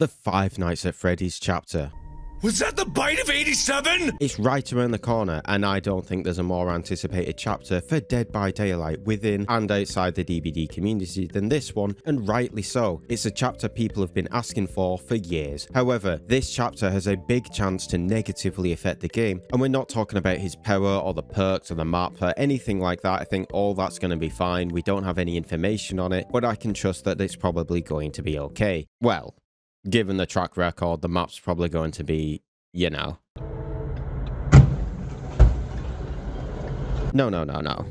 the Five Nights at Freddy's chapter. Was that the bite of 87? It's right around the corner, and I don't think there's a more anticipated chapter for Dead by Daylight within and outside the DBD community than this one, and rightly so. It's a chapter people have been asking for years. However, this chapter has a big chance to negatively affect the game, and we're not talking about his power or the perks or the map or anything like that. I think all that's going to be fine. We don't have any information on it, but I can trust that it's probably going to be okay. Well, given the track record, the map's probably going to be, you know. No.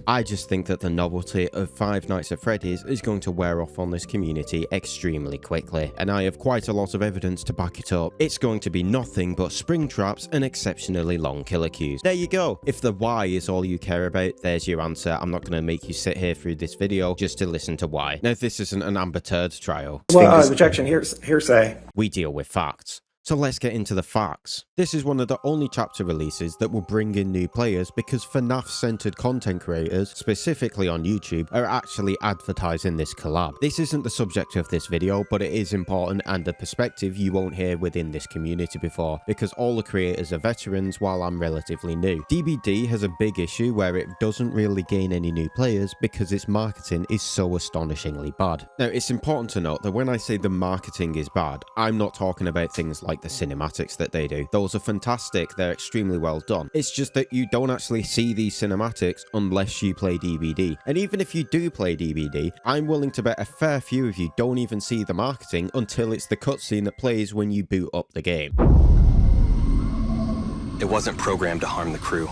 I just think that the novelty of Five Nights at Freddy's is going to wear off on this community extremely quickly, and I have quite a lot of evidence to back it up. It's going to be nothing but Springtraps and exceptionally long killer queues. There you go. If the why is all you care about, there's your answer. I'm not going to make you sit here through this video just to listen to why. Now, this isn't an Amber Turd trial. Well, objection, hearsay. We deal with facts. So let's get into the facts. This is one of the only chapter releases that will bring in new players because FNaF-centered content creators, specifically on YouTube, are actually advertising this collab. This isn't the subject of this video, but it is important and a perspective you won't hear within this community before, because all the creators are veterans while I'm relatively new. DBD has a big issue where it doesn't really gain any new players because its marketing is so astonishingly bad. Now, it's important to note that when I say the marketing is bad, I'm not talking about things like the cinematics that they do. Those are fantastic, they're extremely well done. It's just that you don't actually see these cinematics unless you play DBD. And even if you do play DBD, I'm willing to bet a fair few of you don't even see the marketing until it's the cutscene that plays when you boot up the game. It wasn't programmed to harm the crew.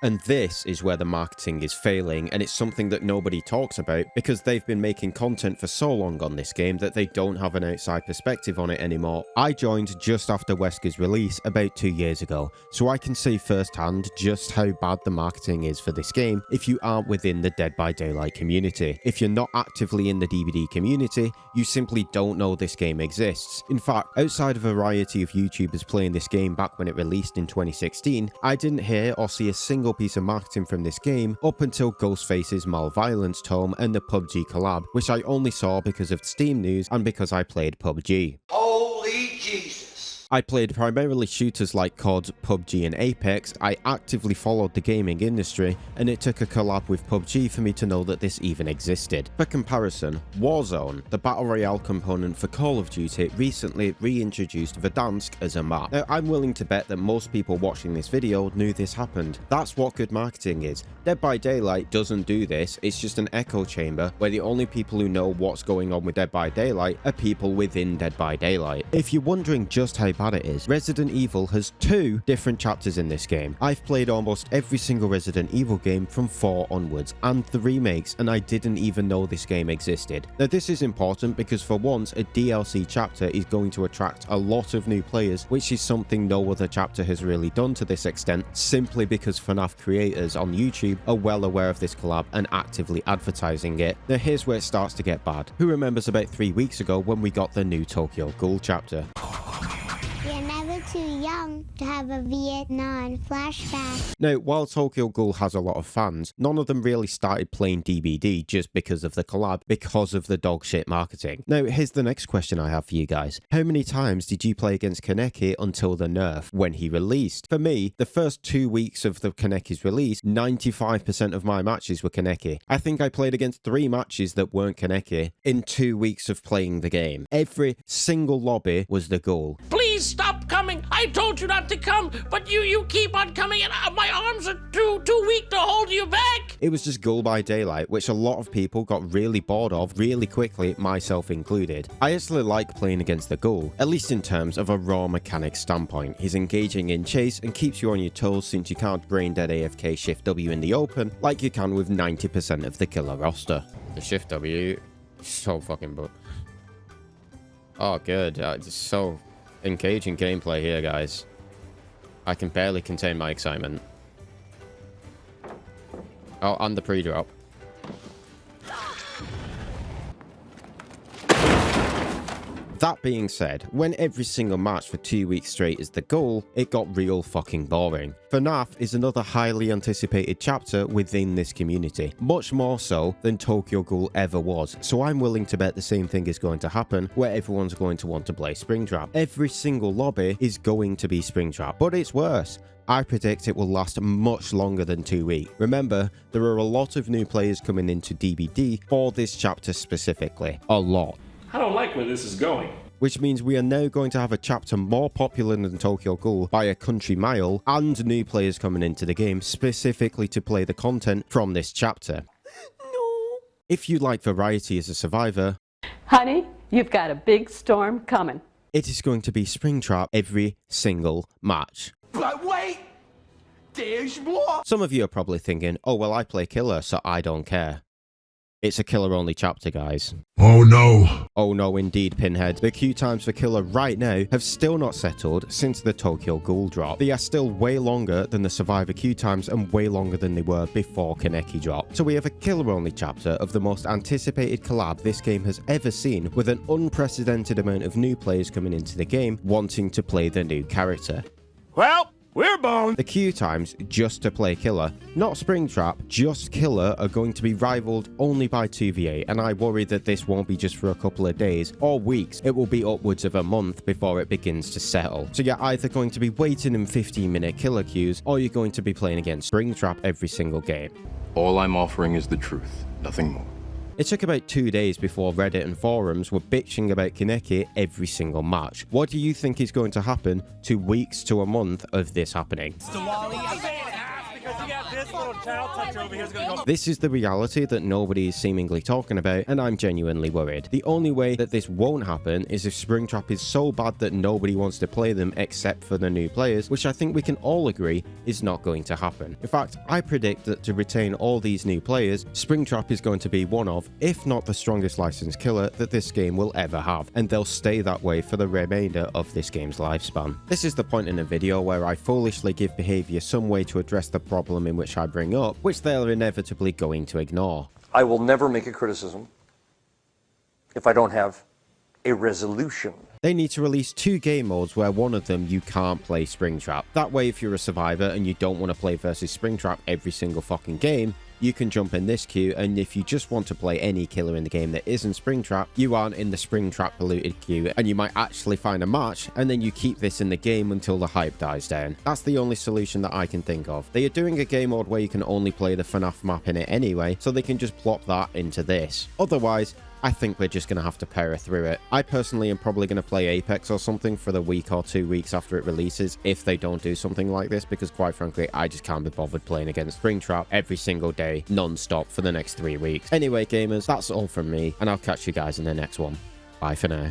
And this is where the marketing is failing, and it's something that nobody talks about because they've been making content for so long on this game that they don't have an outside perspective on it anymore. I joined just after Wesker's release about 2 years ago, so I can say firsthand just how bad the marketing is for this game if you aren't within the Dead by Daylight community. If you're not actively in the DBD community, you simply don't know this game exists. In fact, outside of a variety of YouTubers playing this game back when it released in 2016, I didn't hear or see a single piece of marketing from this game up until Ghostface's Malviolence tome and the PUBG collab, which I only saw because of Steam news and because I played PUBG. Holy Jesus. I played primarily shooters like COD, PUBG and Apex. I actively followed the gaming industry, and it took a collab with PUBG for me to know that this even existed. For comparison, Warzone, the Battle Royale component for Call of Duty, recently reintroduced Verdansk as a map. Now, I'm willing to bet that most people watching this video knew this happened. That's what good marketing is. Dead by Daylight doesn't do this, it's just an echo chamber where the only people who know what's going on with Dead by Daylight are people within Dead by Daylight. If you're wondering just how bad it is, Resident Evil has 2 different chapters in this game. I've played almost every single Resident Evil game from 4 onwards and the remakes, and I didn't even know this game existed. Now, this is important because for once a DLC chapter is going to attract a lot of new players, which is something no other chapter has really done to this extent, simply because FNaF creators on YouTube are well aware of this collab and actively advertising it. Now, here's where it starts to get bad. Who remembers about 3 weeks ago when we got the new Tokyo Ghoul chapter? You're never too young to have a Vietnam flashback. Now, while Tokyo Ghoul has a lot of fans, none of them really started playing DBD just because of the collab, because of the dogshit marketing. Now, here's the next question I have for you guys. How many times did you play against Kaneki until the nerf when he released? For me, the first 2 weeks of the Kaneki's release, 95% of my matches were Kaneki. I think I played against 3 matches that weren't Kaneki in 2 weeks of playing the game. Every single lobby was the Ghoul. Please stop coming. I told you not to come, but you keep on coming, and my arms are too weak to hold you back. It was just Ghoul by Daylight, which a lot of people got really bored of really quickly, myself included. I actually like playing against the Ghoul, at least in terms of a raw mechanic standpoint. He's engaging in chase and keeps you on your toes since you can't brain dead AFK Shift W in the open like you can with 90% of the killer roster. The Shift W, so fucking butt. Oh, good. It's so engaging gameplay here, guys. I can barely contain my excitement. Oh, and the pre-drop. That being said, when every single match for 2 weeks straight is the goal, it got real fucking boring. FNaF is another highly anticipated chapter within this community, much more so than Tokyo Ghoul ever was, so I'm willing to bet the same thing is going to happen where everyone's going to want to play Springtrap. Every single lobby is going to be Springtrap, but it's worse. I predict it will last much longer than 2 weeks. Remember, there are a lot of new players coming into DBD for this chapter specifically. A lot. I don't like where this is going. Which means we are now going to have a chapter more popular than Tokyo Ghoul by a country mile, and new players coming into the game specifically to play the content from this chapter. No. If you like variety as a survivor, honey, you've got a big storm coming. It is going to be Springtrap every single match. But wait! There's more! Some of you are probably thinking, oh well, I play killer, so I don't care. It's a killer-only chapter, guys. Oh no. Oh no, indeed, Pinhead. The queue times for killer right now have still not settled since the Tokyo Ghoul drop. They are still way longer than the survivor queue times and way longer than they were before Kaneki dropped. So we have a killer-only chapter of the most anticipated collab this game has ever seen, with an unprecedented amount of new players coming into the game wanting to play the new character. Well, we're boned. The queue times just to play killer, not Springtrap, just killer, are going to be rivaled only by 2v8, and I worry that this won't be just for a couple of days or weeks. It will be upwards of a month before it begins to settle. So you're either going to be waiting in 15-minute killer queues, or you're going to be playing against Springtrap every single game. All I'm offering is the truth, nothing more. It took about 2 days before Reddit and forums were bitching about Kaneki every single match. What do you think is going to happen 2 weeks to a month of this happening? This is the reality that nobody is seemingly talking about, and I'm genuinely worried. The only way that this won't happen is if Springtrap is so bad that nobody wants to play them except for the new players, which I think we can all agree is not going to happen. In fact, I predict that to retain all these new players, Springtrap is going to be one of, if not the strongest licensed killer that this game will ever have, and they'll stay that way for the remainder of this game's lifespan. This is the point in a video where I foolishly give behavior some way to address the problem in which I bring up, which they're inevitably going to ignore. I will never make a criticism if I don't have a resolution. They need to release 2 game modes where one of them you can't play Springtrap. That way, if you're a survivor and you don't want to play versus Springtrap every single fucking game, you can jump in this queue, and if you just want to play any killer in the game that isn't Springtrap, you aren't in the Springtrap polluted queue, and you might actually find a match, and then you keep this in the game until the hype dies down. That's the only solution that I can think of. They are doing a game mode where you can only play the FNaF map in it anyway, so they can just plop that into this. Otherwise, I think we're just going to have to power through it. I personally am probably going to play Apex or something for the week or 2 weeks after it releases if they don't do something like this, because quite frankly, I just can't be bothered playing against Springtrap every single day, non-stop for the next 3 weeks. Anyway, gamers, that's all from me, and I'll catch you guys in the next one. Bye for now.